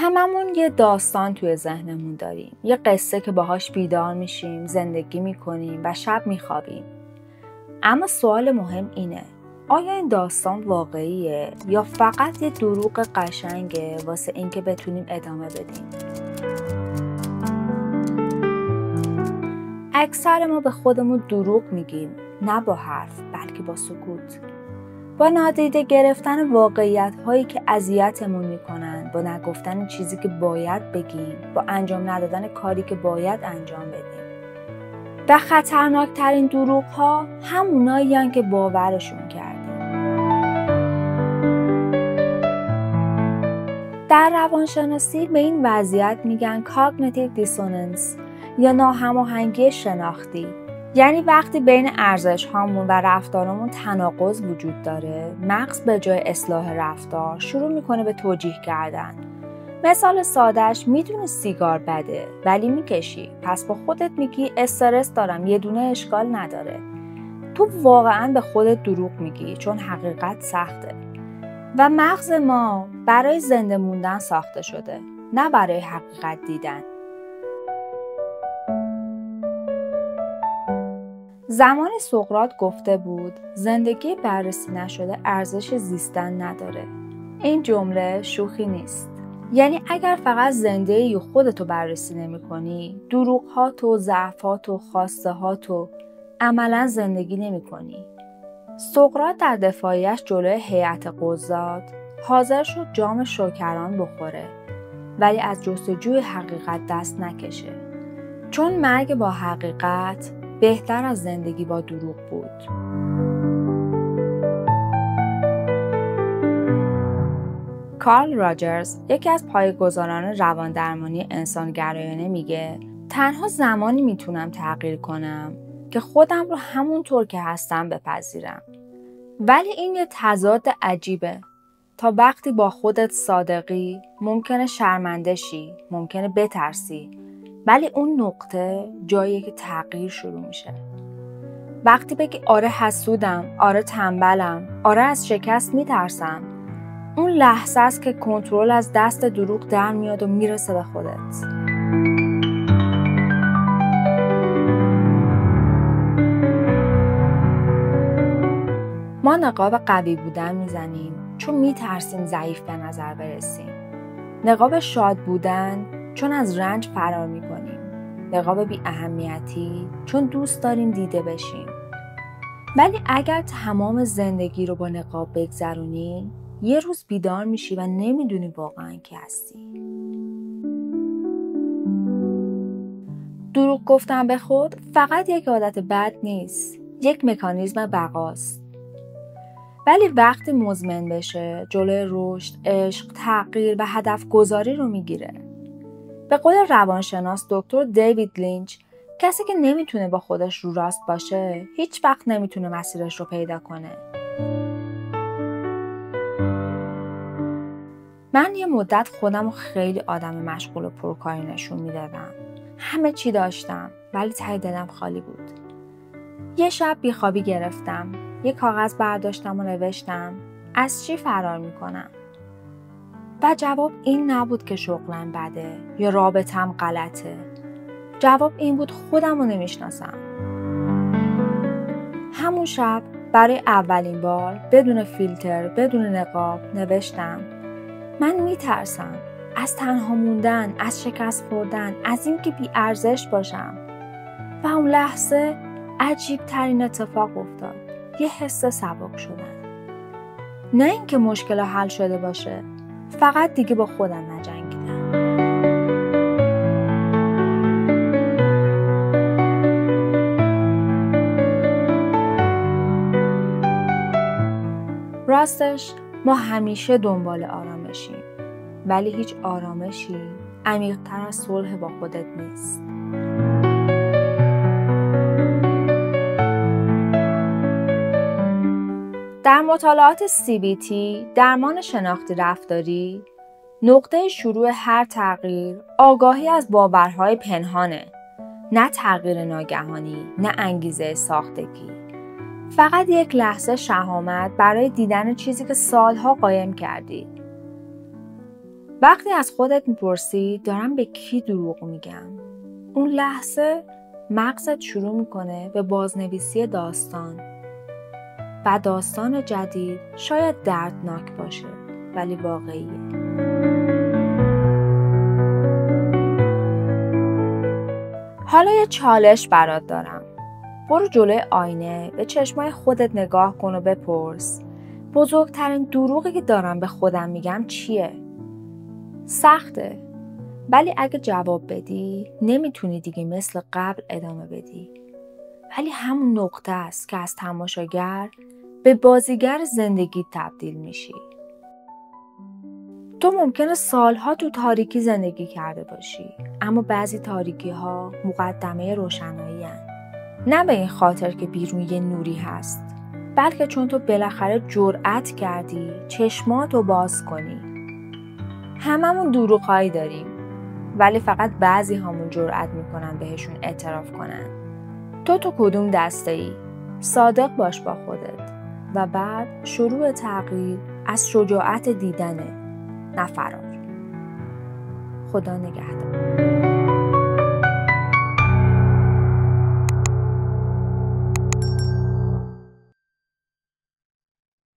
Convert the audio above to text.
هممون یه داستان توی ذهنمون داریم، یه قصه که باهاش بیدار میشیم، زندگی میکنیم و شب میخوابیم. اما سوال مهم اینه، آیا این داستان واقعیه یا فقط یه دروغ قشنگه واسه اینکه بتونیم ادامه بدیم؟ اکثر ما به خودمون دروغ میگیم، نه با حرف بلکه با سکوت. با نادیده گرفتن واقعیت هایی که اذیتمون میکنن، با نگفتن چیزی که باید بگیم، با انجام ندادن کاری که باید انجام بدیم. و خطرناکترین دروغ ها همونایی هستن که باورشون کردیم. در روانشناسی به این وضعیت میگن cognitive dissonance یا ناهماهنگی شناختی. یعنی وقتی بین ارزش هامون و رفتارمون تناقض وجود داره، مغز به جای اصلاح رفتار شروع میکنه به توجیه کردن. مثال سادهش، میدونی سیگار بده ولی میکشی، پس با خودت میگی استرس دارم، یه دونه اشکال نداره. تو واقعا به خودت دروغ میگی چون حقیقت سخته. و مغز ما برای زنده موندن ساخته شده، نه برای حقیقت دیدن. زمان سقراط گفته بود زندگی بررسی نشده ارزش زیستن نداره. این جمله شوخی نیست. یعنی اگر فقط زندگی خودتو بررسی نمی کنی، دروغ‌هاتو، ضعفاتو، خواسته‌هاتو عملاً زندگی نمی کنی. سقراط در دفاعیش جلوی هیئت قضات حاضر شد جام شوکران بخوره ولی از جستجوی حقیقت دست نکشه. چون مرگ با حقیقت بهتر از زندگی با دروغ بود. کارل راجرز، یکی از پایه‌گذاران رواندرمانی انسانگرایانه میگه تنها زمانی میتونم تغییر کنم که خودم رو همونطور که هستم بپذیرم. ولی این یه تضاد عجیبه. تا وقتی با خودت صادقی، ممکنه شرمنده شی، ممکنه بترسی، ولی اون نقطه جاییه که تغییر شروع میشه. وقتی بگی آره حسودم، آره تنبلم، آره از شکست میترسم، اون لحظه است که کنترل از دست دروغ در میاد و میرسه به خودت. ما نقاب قوی بودن میزنیم چون میترسیم ضعیف به نظر برسیم. نقاب شاد بودن چون از رنج فرار میکنیم. نقاب بی اهمیتی چون دوست داریم دیده بشیم. ولی اگر تمام زندگی رو با نقاب بگذرونی، یه روز بیدار میشی و نمیدونی واقعا کی هستی. دروغ گفتن به خود فقط یک عادت بد نیست، یک مکانیزم بقاست. ولی وقتی مزمن بشه، جلوی رشد، عشق، تغییر و هدف گذاری رو میگیره. به قول روانشناس دکتر دیوید لینچ، کسی که نمیتونه با خودش رو راست باشه، هیچ وقت نمیتونه مسیرش رو پیدا کنه. من یه مدت خودم رو خیلی آدم مشغول و پرکاری نشون میدادم. همه چی داشتم ولی ته دلم خالی بود. یه شب بیخوابی گرفتم. یه کاغذ برداشتم و نوشتم از چی فرار میکنم؟ و جواب این نبود که شغلم بده یا رابطم غلطه. جواب این بود خودم رو نمیشناسم. همون شب برای اولین بار بدون فیلتر، بدون نقاب نوشتم من میترسم از تنها موندن، از شکست خوردن، از اینکه بی ارزش باشم. و اون لحظه عجیب ترین اتفاق افتاد. یه حس سبک شدن. نه اینکه مشکل حل شده باشه، فقط دیگه با خودم نجنگیدم. راستش ما همیشه دنبال آرامشیم، ولی هیچ آرامشی عمیق‌تر از صلح با خودت نیست. در مطالعات CBT، درمان شناختی رفتاری، نقطه شروع هر تغییر آگاهی از باورهای پنهانه، نه تغییر ناگهانی، نه انگیزه ساختگی. فقط یک لحظه شهامت برای دیدن چیزی که سالها قایم کردی. وقتی از خودت میپرسی دارم به کی دروغ میگم، اون لحظه مغزت شروع میکنه به بازنویسی داستان و داستان جدید شاید دردناک باشه ولی واقعیه. حالا یه چالش برات دارم. برو جلوی آینه، به چشمای خودت نگاه کن و بپرس بزرگترین دروغی که دارم به خودم میگم چیه؟ سخته، ولی اگه جواب بدی نمیتونی دیگه مثل قبل ادامه بدی. ولی همون نقطه است که از تماشاگر به بازیگر زندگی تبدیل میشی. تو ممکنه سالها تو تاریکی زندگی کرده باشی، اما بعضی تاریکی ها مقدمه روشنایی هن. نه به این خاطر که بیرون یه نوری هست، بلکه چون تو بالاخره جرأت کردی چشماتو باز کنی. هممون دروغ‌هایی داریم، ولی فقط بعضی همون جرأت میکنن بهشون اعتراف کنن. تو کدوم دسته ای؟ صادق باش با خودت و بعد شروع تغییر از شجاعت دیدنه، نه فرار. خدا نگهدار.